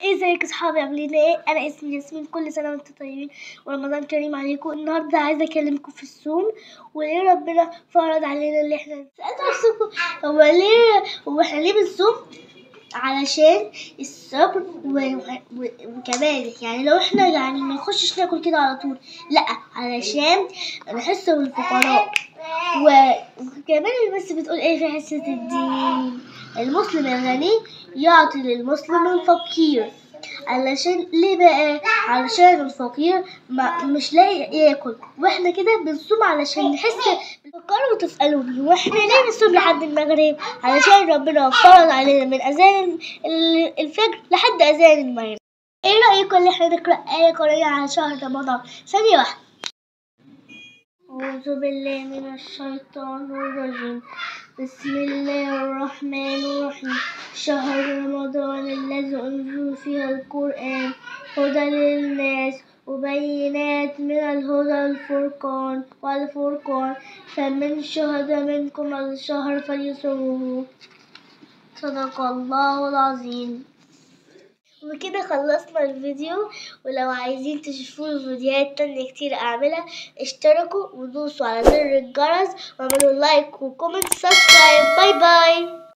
ازيك يا صحابي، عاملين ايه؟ انا اسمي ياسمين. كل سنه وانتم طيبين ورمضان كريم عليكم. النهارده عايزه اكلمكم في الصوم وليه ربنا فرض علينا اللي احنا سألت نفسكم هو احنا ليه بنصوم؟ علشان الصبر وكمان يعني لو احنا يعني ما نخشش ناكل كده على طول، لا، علشان نحس بالفقراء. وكمان البس بتقول ايه في حصة الدين؟ المسلم الغني يعطي للمسلم الفقير. علشان ليه بقى؟ علشان الفقير مش لاقي ياكل، واحنا كده بنصوم علشان نحس بالفقراء وتسألوا بيه. واحنا ليه بنصوم لحد المغرب؟ علشان ربنا فرض علينا من اذان الفجر لحد اذان المغرب. ايه رأيكم اللي احنا نقرأ آية قرآنية على شهر رمضان؟ ثانية واحدة. أعوذ بالله من الشيطان الرجيم. بسم الله الرحمن الرحيم. شهر رمضان الذي أنزل فيه القرآن هدى للناس وبينات من الهدى والفرقان فمن شهد منكم الشهر فليصومه. صدق الله العظيم. وكده خلصنا الفيديو، ولو عايزين تشوفوا فيديوهات تانية كتير اعملها اشتركوا ودوسوا على زر الجرس واعملوا لايك وكومنت سبسكرايب. باي باي.